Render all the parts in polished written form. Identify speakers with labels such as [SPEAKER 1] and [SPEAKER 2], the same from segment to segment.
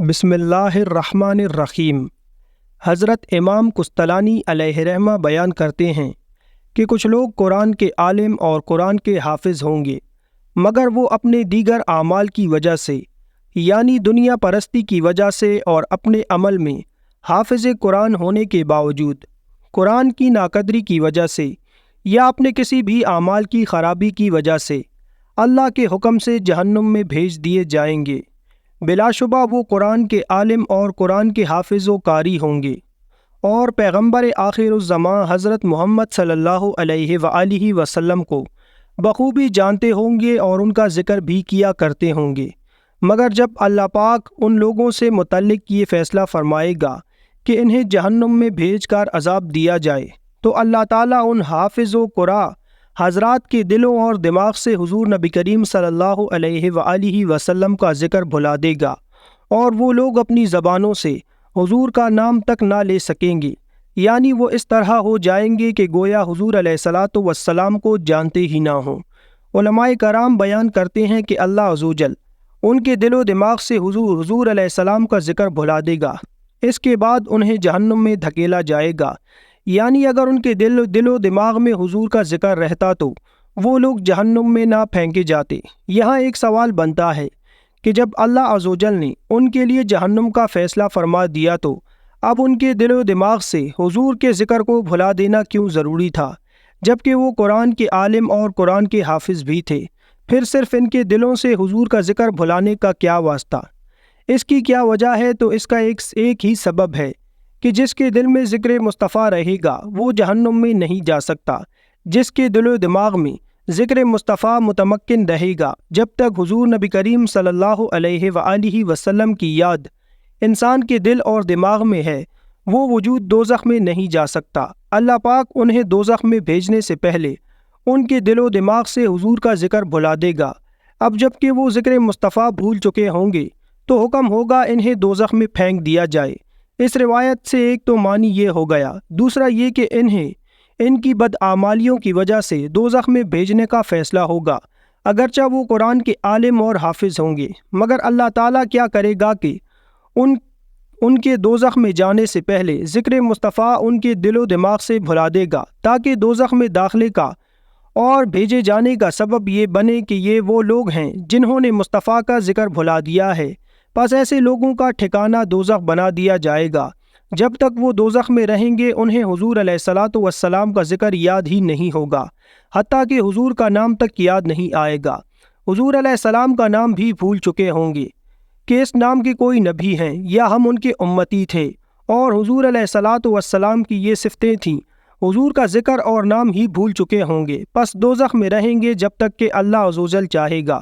[SPEAKER 1] بسم اللہ الرحمن الرحیم۔ حضرت امام قسطلانی علیہ رحمہ بیان کرتے ہیں کہ کچھ لوگ قرآن کے عالم اور قرآن کے حافظ ہوں گے، مگر وہ اپنے دیگر اعمال کی وجہ سے یعنی دنیا پرستی کی وجہ سے اور اپنے عمل میں حافظ قرآن ہونے کے باوجود قرآن کی ناقدری کی وجہ سے یا اپنے کسی بھی اعمال کی خرابی کی وجہ سے اللہ کے حکم سے جہنم میں بھیج دیے جائیں گے۔ بلا شبہ وہ قرآن کے عالم اور قرآن کے حافظ و قاری ہوں گے، اور پیغمبر آخر الزمان حضرت محمد صلی اللہ علیہ وآلہ وسلم کو بخوبی جانتے ہوں گے اور ان کا ذکر بھی کیا کرتے ہوں گے، مگر جب اللہ پاک ان لوگوں سے متعلق یہ فیصلہ فرمائے گا کہ انہیں جہنم میں بھیج کر عذاب دیا جائے تو اللہ تعالیٰ ان حافظ و قراء حضرات کے دلوں اور دماغ سے حضور نبی کریم صلی اللہ علیہ وآلہ وسلم کا ذکر بھلا دے گا، اور وہ لوگ اپنی زبانوں سے حضور کا نام تک نہ لے سکیں گے، یعنی وہ اس طرح ہو جائیں گے کہ گویا حضور علیہ الصلاۃ والسلام کو جانتے ہی نہ ہوں۔ علماء کرام بیان کرتے ہیں کہ اللہ عز و جل ان کے دل و دماغ سے حضور علیہ السلام کا ذکر بھلا دے گا، اس کے بعد انہیں جہنم میں دھکیلا جائے گا، یعنی اگر ان کے دل و دماغ میں حضور کا ذکر رہتا تو وہ لوگ جہنم میں نہ پھینکے جاتے۔ یہاں ایک سوال بنتا ہے کہ جب اللہ عز و جل نے ان کے لیے جہنم کا فیصلہ فرما دیا تو اب ان کے دل و دماغ سے حضور کے ذکر کو بھلا دینا کیوں ضروری تھا، جبکہ وہ قرآن کے عالم اور قرآن کے حافظ بھی تھے؟ پھر صرف ان کے دلوں سے حضور کا ذکر بھلانے کا کیا واسطہ؟ اس کی کیا وجہ ہے؟ تو اس کا ایک ہی سبب ہے کہ جس کے دل میں ذکر مصطفیٰ رہے گا وہ جہنم میں نہیں جا سکتا۔ جس کے دل و دماغ میں ذکر مصطفیٰ متمکن رہے گا، جب تک حضور نبی کریم صلی اللہ علیہ وآلہ وسلم کی یاد انسان کے دل اور دماغ میں ہے، وہ وجود دوزخ میں نہیں جا سکتا۔ اللہ پاک انہیں دوزخ میں بھیجنے سے پہلے ان کے دل و دماغ سے حضور کا ذکر بھلا دے گا۔ اب جب کہ وہ ذکر مصطفیٰ بھول چکے ہوں گے تو حکم ہوگا انہیں دوزخ میں پھینک دیا جائے۔ اس روایت سے ایک تو معنی یہ ہو گیا، دوسرا یہ کہ انہیں ان کی بدعمالیوں کی وجہ سے دوزخ میں بھیجنے کا فیصلہ ہوگا، اگرچہ وہ قرآن کے عالم اور حافظ ہوں گے، مگر اللہ تعالیٰ کیا کرے گا کہ ان کے دوزخ میں جانے سے پہلے ذکر مصطفیٰ ان کے دل و دماغ سے بھلا دے گا، تاکہ دوزخ میں داخلے کا اور بھیجے جانے کا سبب یہ بنے کہ یہ وہ لوگ ہیں جنہوں نے مصطفیٰ کا ذکر بھلا دیا ہے۔ پس ایسے لوگوں کا ٹھکانہ دوزخ بنا دیا جائے گا۔ جب تک وہ دوزخ میں رہیں گے انہیں حضور علیہ الصلاۃ والسلام کا ذکر یاد ہی نہیں ہوگا، حتیٰ کہ حضور کا نام تک یاد نہیں آئے گا۔ حضور علیہ السلام کا نام بھی بھول چکے ہوں گے کہ اس نام کے کوئی نبی ہیں یا ہم ان کے امتی تھے، اور حضور علیہ الصلاۃ والسلام کی یہ صفتیں تھیں۔ حضور کا ذکر اور نام ہی بھول چکے ہوں گے، پس دوزخ میں رہیں گے جب تک کہ اللہ عز و جل چاہے گا۔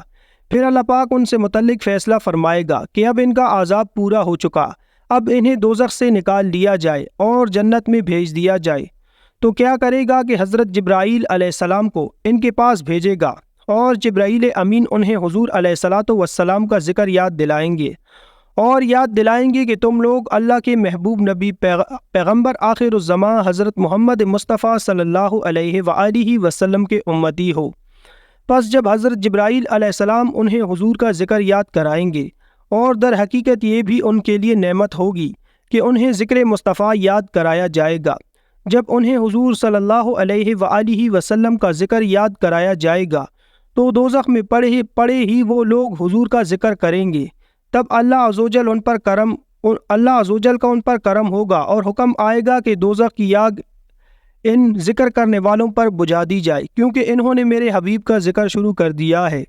[SPEAKER 1] پھر اللہ پاک ان سے متعلق فیصلہ فرمائے گا کہ اب ان کا عذاب پورا ہو چکا، اب انہیں دوزخ سے نکال لیا جائے اور جنت میں بھیج دیا جائے۔ تو کیا کرے گا کہ حضرت جبرائیل علیہ السلام کو ان کے پاس بھیجے گا، اور جبرائیل امین انہیں حضور علیہ الصلاۃ والسلام کا ذکر یاد دلائیں گے، اور یاد دلائیں گے کہ تم لوگ اللہ کے محبوب نبی پیغمبر آخر الزمان حضرت محمد مصطفیٰ صلی اللہ علیہ وآلہ وسلم کے امتی ہو۔ پس جب حضرت جبرائیل علیہ السلام انہیں حضور کا ذکر یاد کرائیں گے، اور در حقیقت یہ بھی ان کے لیے نعمت ہوگی کہ انہیں ذکر مصطفیٰ یاد کرایا جائے گا۔ جب انہیں حضور صلی اللہ علیہ وآلہ وسلم کا ذکر یاد کرایا جائے گا تو دوزخ میں پڑے ہی وہ لوگ حضور کا ذکر کریں گے۔ تب اللہ عز و جل کا ان پر کرم ہوگا اور حکم آئے گا کہ دوزخ کی آگ ان ذکر کرنے والوں پر بجھا دی جائے، کیونکہ انہوں نے میرے حبیب کا ذکر شروع کر دیا ہے۔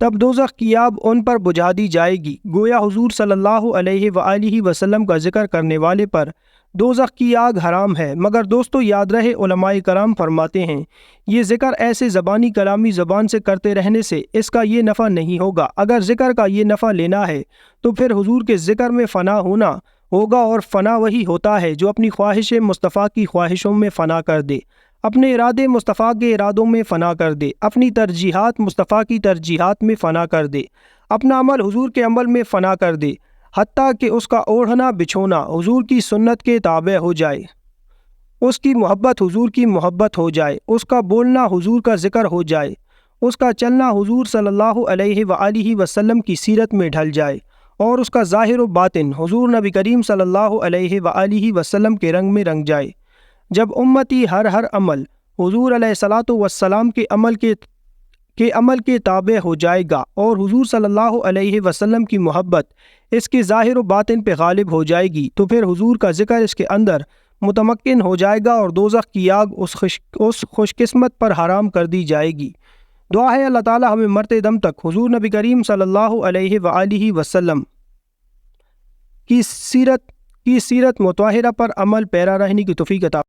[SPEAKER 1] تب دوزخ کی آگ ان پر بجھا دی جائے گی، گویا حضور صلی اللہ علیہ وآلہ وسلم کا ذکر کرنے والے پر دوزخ کی آگ حرام ہے۔ مگر دوستو یاد رہے، علماء کرام فرماتے ہیں یہ ذکر ایسے زبانی کلامی زبان سے کرتے رہنے سے اس کا یہ نفع نہیں ہوگا۔ اگر ذکر کا یہ نفع لینا ہے تو پھر حضور کے ذکر میں فنا ہونا ہوگا، اور فنا وہی ہوتا ہے جو اپنی خواہش مصطفیٰ کی خواہشوں میں فنا کر دے، اپنے ارادے مصطفیٰ کے ارادوں میں فنا کر دے، اپنی ترجیحات مصطفیٰ کی ترجیحات میں فنا کر دے، اپنا عمل حضور کے عمل میں فنا کر دے، حتیٰ کہ اس کا اوڑھنا بچھونا حضور کی سنت کے تابع ہو جائے، اس کی محبت حضور کی محبت ہو جائے، اس کا بولنا حضور کا ذکر ہو جائے، اس کا چلنا حضور صلی اللہ علیہ وآلہ وسلم کی سیرت میں ڈھل جائے، اور اس کا ظاہر و باطن حضور نبی کریم صلی اللہ علیہ وآلہ وسلم کے رنگ میں رنگ جائے۔ جب امتی ہر عمل حضور علیہ الصلاۃ والسلام کے عمل کے تابع ہو جائے گا اور حضور صلی اللہ علیہ وسلم کی محبت اس کے ظاہر و باطن پہ غالب ہو جائے گی تو پھر حضور کا ذکر اس کے اندر متمکن ہو جائے گا اور دوزخ کی آگ اس خوش قسمت پر حرام کر دی جائے گی۔ دعا ہے اللہ تعالی ہمیں مرتے دم تک حضور نبی کریم صلی اللہ علیہ وآلہ وسلم کی سیرت مطہرہ پر عمل پیرا رہنے کی توفیق عطا